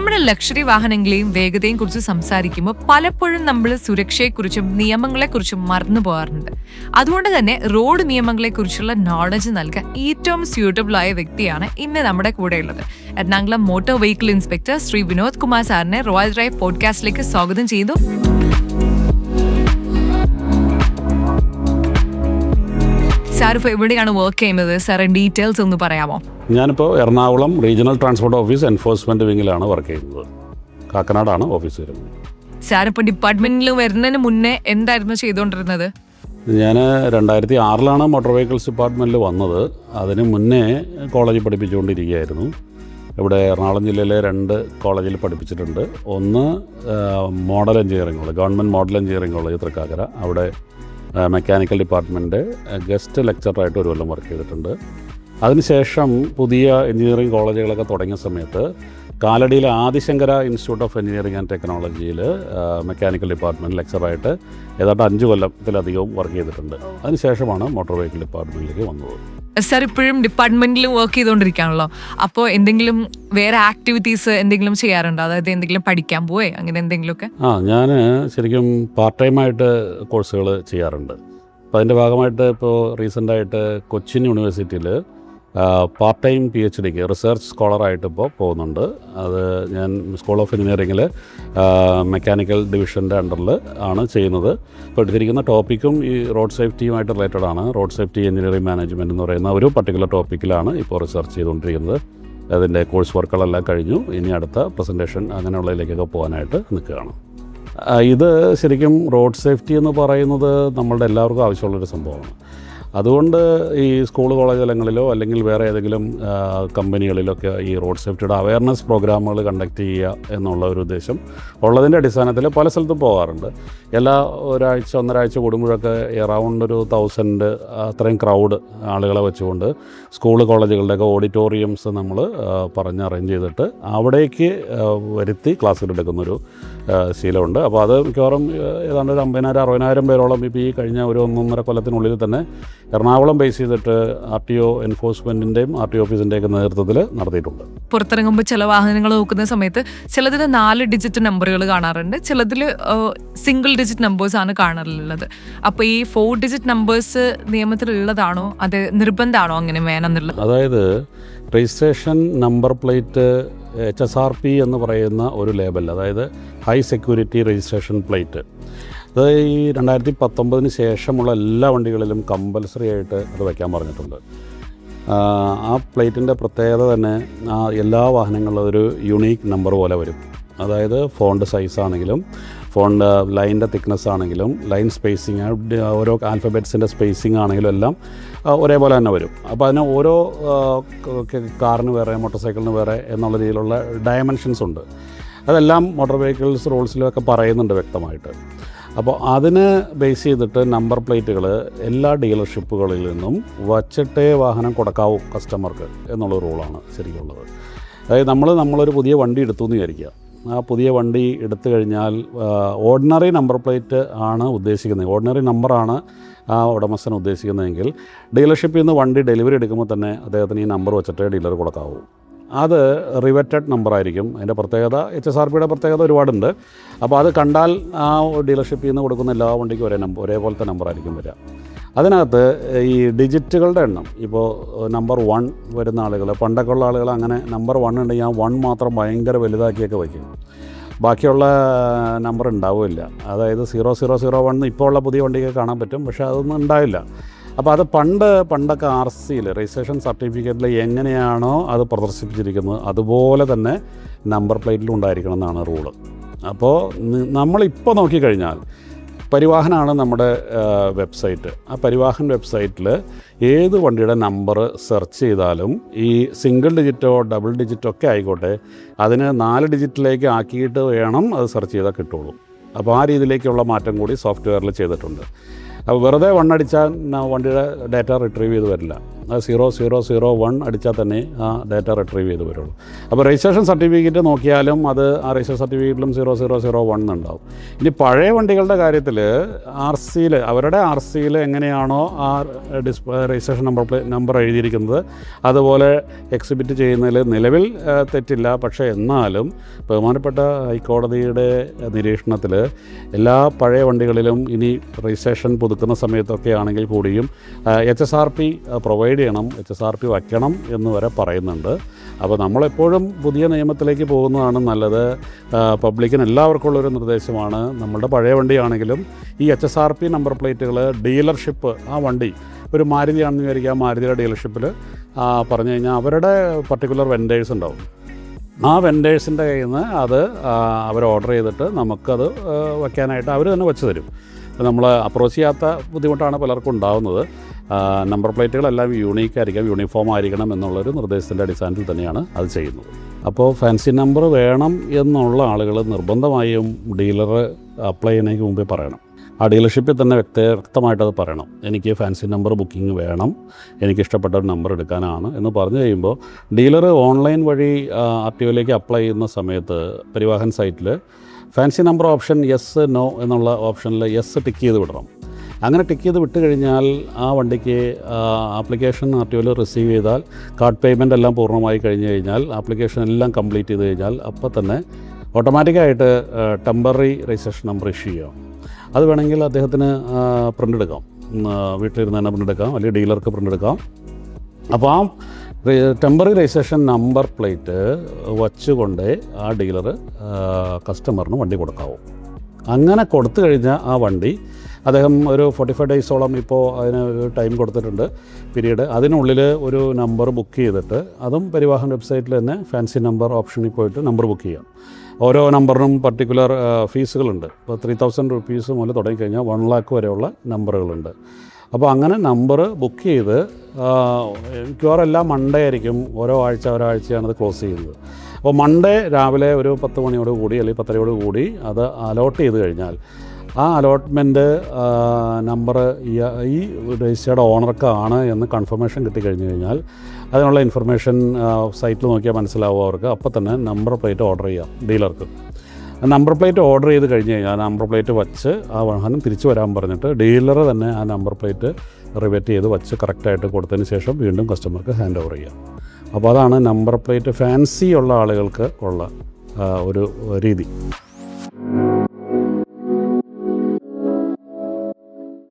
നമ്മുടെ ലക്ഷറി വാഹനങ്ങളെയും വേഗതയും കുറിച്ച് സംസാരിക്കുമ്പോൾ പലപ്പോഴും നമ്മൾ സുരക്ഷയെക്കുറിച്ചും നിയമങ്ങളെക്കുറിച്ചും മറന്നു പോകാറുണ്ട്. അതുകൊണ്ട് തന്നെ റോഡ് നിയമങ്ങളെക്കുറിച്ചുള്ള നോളജ് നൽകാൻ ഏറ്റവും സ്യൂട്ടബിൾ ആയ വ്യക്തിയാണ് ഇന്ന് നമ്മുടെ കൂടെയുള്ളത്. Ernakulam motor vehicle inspector Shri Vinod Kumar സാറിനെ റോയൽ ഡ്രൈവ് പോഡ്കാസ്റ്റിലേക്ക് സ്വാഗതം ചെയ്തു. സാർ ഇപ്പോൾ എവിടെയാണ് വർക്ക് ചെയ്യുന്നത്? സാർ ഡീറ്റെയിൽസ് ഒന്ന് പറയാമോ? ഞാനിപ്പോൾ Ernakulam regional transport office enforcement വിങ്ങിലാണ് വർക്ക് ചെയ്യുന്നത്. കാക്കനാടാണ് ഓഫീസ് വരുന്നത്. സാർ ഇപ്പോൾ ഡിപ്പാർട്ട്മെന്റിൽ വരുന്നതിന് മുന്നേ എന്തായിരുന്നു ചെയ്തുകൊണ്ടിരുന്നത്? ഞാൻ 2006 മോട്ടോർ വെഹിക്കിൾസ് ഡിപ്പാർട്ട്മെൻറ്റിൽ വന്നത്. അതിന് മുന്നേ കോളേജിൽ പഠിപ്പിച്ചുകൊണ്ടിരിക്കുകയായിരുന്നു. ഇവിടെ എറണാകുളം ജില്ലയിലെ 2 കോളേജിൽ പഠിപ്പിച്ചിട്ടുണ്ട്. ഒന്ന് model engineering college, government model engineering college Thrikkakara. അവിടെ മെക്കാനിക്കൽ ഡിപ്പാർട്ട്മെൻറ്റ് ഗസ്റ്റ് ലെക്ചറായിട്ട് 1 കൊല്ലം വർക്ക് ചെയ്തിട്ടുണ്ട്. അതിനുശേഷം പുതിയ എഞ്ചിനീയറിംഗ് കോളേജുകളൊക്കെ തുടങ്ങിയ സമയത്ത് കാലടിയിലെ Adi Shankara institute of engineering and ടെക്നോളജിയിൽ മെക്കാനിക്കൽ ഡിപ്പാർട്ട്മെൻറ്റ് ലെക്ചറായിട്ട് ഏതാണ്ട് 5 കൊല്ലത്തിലധികവും വർക്ക് ചെയ്തിട്ടുണ്ട്. അതിനുശേഷമാണ് മോട്ടോർ വെഹിക്കിൾ ഡിപ്പാർട്ട്മെൻറ്റിലേക്ക് വന്നത്. സാർ ഇപ്പോഴും ഡിപ്പാർട്ട്മെന്റിലും വർക്ക് ചെയ്തുകൊണ്ടിരിക്കുകയാണല്ലോ. അപ്പോൾ എന്തെങ്കിലും വേറെ ആക്ടിവിറ്റീസ് എന്തെങ്കിലും ചെയ്യാറുണ്ടോ? അതായത് എന്തെങ്കിലും പഠിക്കാൻ പോവേ അങ്ങനെ എന്തെങ്കിലുമൊക്കെ? ഞാൻ ശരിക്കും പാർട്ട് ടൈമായിട്ട് കോഴ്സുകൾ ചെയ്യാറുണ്ട്. അപ്പോൾ അതിൻ്റെ ഭാഗമായിട്ട് ഇപ്പോൾ റീസെൻ്റായിട്ട് കൊച്ചിൻ യൂണിവേഴ്സിറ്റിയിൽ പാർട്ട് ടൈം PhDക്ക് റിസർച്ച് സ്കോളറായിട്ട് ഇപ്പോൾ പോകുന്നുണ്ട്. അത് ഞാൻ സ്കൂൾ ഓഫ് എഞ്ചിനീയറിംഗിൽ മെക്കാനിക്കൽ ഡിവിഷൻ്റെ അണ്ടറിൽ ആണ് ചെയ്യുന്നത്. ഇപ്പോൾ എടുത്തിരിക്കുന്ന ടോപ്പിക്കും ഈ റോഡ് സേഫ്റ്റിയുമായിട്ട് റിലേറ്റഡ് ആണ്. റോഡ് സേഫ്റ്റി എഞ്ചിനീയറിംഗ് മാനേജ്മെൻറ്റ് എന്ന് പറയുന്ന ഒരു പർട്ടിക്കുലർ ടോപ്പിക്കിലാണ് ഇപ്പോൾ റിസർച്ച് ചെയ്തുകൊണ്ടിരിക്കുന്നത്. അതിൻ്റെ കോഴ്സ് വർക്കുകളെല്ലാം കഴിഞ്ഞു. ഇനി അടുത്ത പ്രസൻറ്റേഷൻ അങ്ങനെയുള്ളതിലേക്കൊക്കെ പോകാനായിട്ട് നിൽക്കുകയാണ്. ഇത് ശരിക്കും റോഡ് സേഫ്റ്റി എന്ന് പറയുന്നത് നമ്മളുടെ എല്ലാവർക്കും ആവശ്യമുള്ളൊരു സംഭവമാണ്. അതുകൊണ്ട് ഈ സ്കൂൾ കോളേജ് തലങ്ങളിലോ അല്ലെങ്കിൽ വേറെ ഏതെങ്കിലും കമ്പനികളിലൊക്കെ ഈ റോഡ് സേഫ്റ്റിയുടെ അവയർനെസ് പ്രോഗ്രാമുകൾ കണ്ടക്ട് ചെയ്യുക എന്നുള്ള ഒരു ഉദ്ദേശം ഉള്ളതിൻ്റെ അടിസ്ഥാനത്തിൽ പല സ്ഥലത്തും പോകാറുണ്ട്. എല്ലാ ഒന്നരാഴ്ച കൂടുമ്പോഴൊക്കെ എറൗണ്ട് ഒരു 1000 അത്രയും ക്രൗഡ് ആളുകളെ വെച്ചുകൊണ്ട് സ്കൂൾ കോളേജുകളുടെയൊക്കെ ഓഡിറ്റോറിയംസ് നമ്മൾ പറഞ്ഞ് അറേഞ്ച് ചെയ്തിട്ട് അവിടേക്ക് വരുത്തി ക്ലാസ്സുകൾ എടുക്കുന്നൊരു ശീലമുണ്ട്. അപ്പോൾ അത് മിക്കവാറും ഏതാണ്ട് ഒരു 50,000-60,000 പേരോളം ഇപ്പോൾ ഈ കഴിഞ്ഞ ഒരു 1.5 കൊല്ലത്തിനുള്ളിൽ തന്നെ എറണാകുളം ബേസ് ചെയ്തിട്ട് RTO എൻഫോഴ്സ്മെൻറ്റിൻ്റെയും RTO ഓഫീസിൻ്റെയൊക്കെ നേതൃത്വത്തിൽ നടത്തിയിട്ടുണ്ട്. പുറത്തിറങ്ങുമ്പോൾ ചില വാഹനങ്ങൾ നോക്കുന്ന സമയത്ത് ചിലതിൽ 4 ഡിജിറ്റ് നമ്പറുകൾ കാണാറുണ്ട്, ചിലതിൽ സിംഗിൾ ഡിജിറ്റ് നമ്പേഴ്സാണ് കാണാറുള്ളത്. അപ്പോൾ ഈ 4 ഡിജിറ്റ് നമ്പേഴ്സ് നിയമത്തിലുള്ളതാണോ, അത് നിർബന്ധമാണോ അങ്ങനെ വേണമെന്നുള്ളത്? അതായത് രജിസ്ട്രേഷൻ നമ്പർ പ്ലേറ്റ് HSRP എന്ന് പറയുന്ന ഒരു ലേബൽ, അതായത് ഹൈ സെക്യൂരിറ്റി രജിസ്ട്രേഷൻ പ്ലേറ്റ്, അത് ഈ 2019 ശേഷമുള്ള എല്ലാ വണ്ടികളിലും കമ്പൽസറി ആയിട്ട് അത് വയ്ക്കാൻ പറഞ്ഞിട്ടുണ്ട്. ആ പ്ലേറ്റിൻ്റെ പ്രത്യേകത തന്നെ എല്ലാ വാഹനങ്ങളിലും ഒരു യുണീക്ക് നമ്പർ പോലെ വരും. അതായത് ഫോണ്ട് സൈസ് ആണെങ്കിലും ഫോണ്ട് ലൈനിൻ്റെ തിക്നെസ് ആണെങ്കിലും ലൈൻ സ്പേസിങ്, ഓരോ ആൽഫബറ്റ്സിൻ്റെ സ്പേസിങ് ആണെങ്കിലും എല്ലാം ഒരേപോലെ തന്നെ വരും. അപ്പോൾ അതിന് ഓരോ കാറിന് വേറെ മോട്ടോർ സൈക്കിളിന് വേറെ എന്നുള്ള രീതിയിലുള്ള ഡയമെൻഷൻസ് ഉണ്ട്. അതെല്ലാം മോട്ടോർ വെഹിക്കിൾസ് റൂൾസിലൊക്കെ പറയുന്നുണ്ട് വ്യക്തമായിട്ട്. അപ്പോൾ അതിന് ബേസ് ചെയ്തിട്ട് നമ്പർ പ്ലേറ്റുകൾ എല്ലാ ഡീലർഷിപ്പുകളിൽ നിന്നും വച്ചിട്ടേ വാഹനം കൊടുക്കാവൂ കസ്റ്റമർക്ക് എന്നുള്ള റൂളാണ് ശരിക്കുള്ളത്. അതായത് നമ്മളൊരു പുതിയ വണ്ടി എടുത്തു എന്ന് വിചാരിക്കുക. ആ പുതിയ വണ്ടി എടുത്തു കഴിഞ്ഞാൽ ഓർഡിനറി നമ്പർ പ്ലേറ്റ് ആണ് ഉദ്ദേശിക്കുന്നത്, ഓർഡിനറി നമ്പറാണ് ആ ഉടമസ്ഥൻ ഉദ്ദേശിക്കുന്നതെങ്കിൽ ഡീലർഷിപ്പിൽ നിന്ന് വണ്ടി ഡെലിവറി എടുക്കുമ്പോൾ തന്നെ അദ്ദേഹത്തിന് ഈ നമ്പർ വെച്ചിട്ടേ ഡീലർ കൊടുക്കാവൂ. അത് റിവറ്റഡ് നമ്പറായിരിക്കും. അതിൻ്റെ പ്രത്യേകത HSRPയുടെ പ്രത്യേകത ഒരുപാടുണ്ട്. അപ്പോൾ അത് കണ്ടാൽ ആ ഡീലർഷിപ്പിൽ നിന്ന് കൊടുക്കുന്ന എല്ലാ വണ്ടിക്കും ഒരേപോലത്തെ നമ്പറായിരിക്കും വരിക. അതിനകത്ത് ഈ ഡിജിറ്റുകളുടെ എണ്ണം, ഇപ്പോൾ നമ്പർ 1 വരുന്ന ആളുകൾ, പണ്ടൊക്കെ ഉള്ള ആളുകൾ അങ്ങനെ നമ്പർ 1 ഉണ്ടെങ്കിൽ ആ 1 മാത്രം ഭയങ്കര വലുതാക്കിയൊക്കെ വയ്ക്കും, ബാക്കിയുള്ള നമ്പർ ഉണ്ടാവില്ല. അതായത് 0001 ഇപ്പോൾ ഉള്ള പുതിയ വണ്ടിയൊക്കെ കാണാൻ പറ്റും, പക്ഷേ അതൊന്നും ഉണ്ടാവില്ല. അപ്പോൾ അത് പണ്ടൊക്കെ RCയിൽ രജിസ്ട്രേഷൻ സർട്ടിഫിക്കറ്റിൽ എങ്ങനെയാണോ അത് പ്രദർശിപ്പിച്ചിരിക്കുന്നത് അതുപോലെ തന്നെ നമ്പർ പ്ലേറ്റിലും ഉണ്ടായിരിക്കണം എന്നാണ് റൂള്. അപ്പോൾ നമ്മളിപ്പോൾ നോക്കിക്കഴിഞ്ഞാൽ പരിവാഹനാണ് നമ്മുടെ വെബ്സൈറ്റ്. ആ പരിവാഹൻ വെബ്സൈറ്റിൽ ഏത് വണ്ടിയുടെ നമ്പർ സെർച്ച് ചെയ്താലും ഈ സിംഗിൾ ഡിജിറ്റോ ഡബിൾ ഡിജിറ്റോ ഒക്കെ ആയിക്കോട്ടെ, അതിന് 4 ഡിജിറ്റിലേക്ക് ആക്കിയിട്ട് വേണം അത് സെർച്ച് ചെയ്താൽ കിട്ടുള്ളൂ. അപ്പോൾ ആ രീതിയിലേക്കുള്ള മാറ്റം കൂടി സോഫ്റ്റ്വെയറിൽ ചെയ്തിട്ടുണ്ട്. അപ്പോൾ വെറുതെ 1 അടിച്ചാൽ വണ്ടിയുടെ ഡാറ്റ റിട്രീവ് ചെയ്ത് വരില്ല. അത് 0001 അടിച്ചാൽ തന്നെ ആ ഡാറ്റ റിട്രീവ് ചെയ്ത് വരുള്ളൂ. അപ്പോൾ രജിസ്ട്രേഷൻ സർട്ടിഫിക്കറ്റ് നോക്കിയാലും അത് ആ രജിസ്ട്രേഷൻ സർട്ടിഫിക്കറ്റിലും 0001 ഉണ്ടാവും. ഇനി പഴയ വണ്ടികളുടെ കാര്യത്തിൽ RC-യിൽ അവരുടെ RC-യിൽ എങ്ങനെയാണോ ആ രജിസ്ട്രേഷൻ നമ്പർ എഴുതിയിരിക്കുന്നത് അതുപോലെ എക്സിബിറ്റ് ചെയ്യുന്നതിൽ നിലവിൽ തെറ്റില്ല. പക്ഷേ എന്നാലും ബഹുമാനപ്പെട്ട ഹൈക്കോടതിയുടെ നിരീക്ഷണത്തിൽ എല്ലാ പഴയ വണ്ടികളിലും ഇനി രജിസ്ട്രേഷൻ പുതുക്കുന്ന സമയത്തൊക്കെ ആണെങ്കിൽ കൂടിയും HSRP പ്രൊവൈഡ് ചെയ്യണം, HSRP വയ്ക്കണം എന്ന് വരെ പറയുന്നുണ്ട്. അപ്പോൾ നമ്മളെപ്പോഴും പുതിയ നിയമത്തിലേക്ക് പോകുന്നതാണ് നല്ലത്. പബ്ലിക്കിന് എല്ലാവർക്കും ഉള്ളൊരു നിർദ്ദേശമാണ്. നമ്മളുടെ പഴയ വണ്ടിയാണെങ്കിലും ഈ HSRP നമ്പർ പ്ലേറ്റുകൾ ഡീലർഷിപ്പ് ആ വണ്ടി ഒരു മാരുതിയാണെന്ന് വിചാരിക്കുക, മാരുതിയുടെ ഡീലർഷിപ്പിൽ പറഞ്ഞു കഴിഞ്ഞാൽ അവരുടെ പർട്ടിക്കുലർ വെൻഡേഴ്സ് ഉണ്ടാവും. ആ വെൻഡേഴ്സിൻ്റെ കയ്യിൽ നിന്ന് അത് അവർ ഓർഡർ ചെയ്തിട്ട് നമുക്കത് വയ്ക്കാനായിട്ട് അവർ തന്നെ വെച്ച് തരും. നമ്മൾ അപ്രോച്ച് ചെയ്യാത്ത ബുദ്ധിമുട്ടാണ് പലർക്കും ഉണ്ടാകുന്നത്. നമ്പർ പ്ലേറ്റുകളെല്ലാം യൂണീക്കായിരിക്കണം, യൂണിഫോം ആയിരിക്കണം എന്നുള്ളൊരു നിർദ്ദേശത്തിൻ്റെ അടിസ്ഥാനത്തിൽ തന്നെയാണ് അത് ചെയ്യുന്നത്. അപ്പോൾ ഫാൻസി നമ്പർ വേണം എന്നുള്ള ആളുകൾ നിർബന്ധമായും ഡീലർ അപ്ലൈ ചെയ്യുന്നതിന് മുമ്പേ പറയണം. ആ ഡീലർഷിപ്പിൽ തന്നെ വ്യക്തമായിട്ടത് പറയണം. എനിക്ക് ഫാൻസി നമ്പർ ബുക്കിംഗ് വേണം, എനിക്കിഷ്ടപ്പെട്ട ഒരു നമ്പർ എടുക്കാനാണ് എന്ന് പറഞ്ഞു കഴിയുമ്പോൾ ഡീലർ ഓൺലൈൻ വഴി RTOയിലേക്ക് അപ്ലൈ ചെയ്യുന്ന സമയത്ത് പരിവാഹൻ സൈറ്റിൽ fancy number option yes no എന്നുള്ള ഓപ്ഷനിൽ യെസ് ടിക്ക് ചെയ്ത് വിടണം. അങ്ങനെ ടിക്ക് ചെയ്ത് വിട്ട് കഴിഞ്ഞാൽ ആ വണ്ടിക്ക് ആപ്ലിക്കേഷൻ RTOയിൽ റിസീവ് ചെയ്താൽ കാർഡ് പേയ്മെൻ്റ് എല്ലാം പൂർണ്ണമായി കഴിഞ്ഞ് കഴിഞ്ഞാൽ ആപ്ലിക്കേഷൻ എല്ലാം കംപ്ലീറ്റ് ചെയ്ത് കഴിഞ്ഞാൽ അപ്പോൾ തന്നെ ഓട്ടോമാറ്റിക്കായിട്ട് ടെമ്പററി രജിസ്ട്രേഷൻ നമ്പർ ഇഷ്യൂ ചെയ്യാം. അത് വേണമെങ്കിൽ അദ്ദേഹത്തിന് പ്രിൻ്റ് എടുക്കാം, വീട്ടിലിരുന്ന് തന്നെ പ്രിൻ്റ് എടുക്കാം, അല്ലെങ്കിൽ ഡീലർക്ക് പ്രിൻ്റ് എടുക്കാം. അപ്പോൾ ആ ടെമ്പററി രജിസ്ട്രേഷൻ നമ്പർ പ്ലേറ്റ് വച്ചുകൊണ്ട് ആ ഡീലർ കസ്റ്റമറിന് വണ്ടി കൊടുക്കാവൂ. അങ്ങനെ കൊടുത്തു കഴിഞ്ഞാൽ ആ വണ്ടി അദ്ദേഹം ഒരു 45 ഡേയ്സോളം ഇപ്പോൾ അതിന് ഒരു ടൈം കൊടുത്തിട്ടുണ്ട് പീരീഡ്. അതിനുള്ളിൽ ഒരു നമ്പർ ബുക്ക് ചെയ്തിട്ട് അതും പരിവാഹൻ വെബ്സൈറ്റിൽ തന്നെ ഫാൻസി നമ്പർ ഓപ്ഷനിൽ പോയിട്ട് നമ്പർ ബുക്ക് ചെയ്യാം. ഓരോ നമ്പറിനും പർട്ടിക്കുലർ ഫീസുകളുണ്ട്. ഇപ്പോൾ 3000 rupees മുതൽ തുടങ്ങിക്കഴിഞ്ഞാൽ 1 lakh വരെയുള്ള നമ്പറുകളുണ്ട്. അപ്പോൾ അങ്ങനെ നമ്പർ ബുക്ക് ചെയ്ത് മിക്കവാറും എല്ലാം മൺഡേ ആയിരിക്കും, ഓരോ ആഴ്ചയാണ് അത് ക്ലോസ് ചെയ്യുന്നത്. അപ്പോൾ മൺഡേ രാവിലെ ഒരു 10 മണിയോട് കൂടി അല്ലെങ്കിൽ 10:30 കൂടി അത് അലോട്ട് ചെയ്ത് കഴിഞ്ഞാൽ ആ അലോട്ട്മെൻറ്റ് നമ്പർ ഈ രജിസ്റ്റേർഡ് ഓണർക്കാണ് എന്ന് കൺഫർമേഷൻ കിട്ടിക്കഴിഞ്ഞ് കഴിഞ്ഞാൽ അതിനുള്ള ഇൻഫർമേഷൻ സൈറ്റിൽ നോക്കിയാൽ മനസ്സിലാവും അവർക്ക്. അപ്പോൾ തന്നെ നമ്പർ പ്ലേറ്റ് ഓർഡർ ചെയ്യാം ഡീലർക്ക്. നമ്പർ പ്ലേറ്റ് ഓർഡർ ചെയ്ത് കഴിഞ്ഞ് കഴിഞ്ഞാൽ ആ നമ്പർ പ്ലേറ്റ് വച്ച് ആ വാഹനം തിരിച്ചു വരാൻ പറഞ്ഞിട്ട് ഡീലർ തന്നെ ആ നമ്പർ പ്ലേറ്റ് റിവെറ്റ് ചെയ്ത് വച്ച് കറക്റ്റായിട്ട് കൊടുത്തതിന് ശേഷം വീണ്ടും കസ്റ്റമർക്ക് ഹാൻഡ് ഓവർ ചെയ്യാം. അപ്പോൾ അതാണ് നമ്പർ പ്ലേറ്റ് ഫാൻസി ഉള്ള ആളുകൾക്ക് ഉള്ള ഒരു രീതി.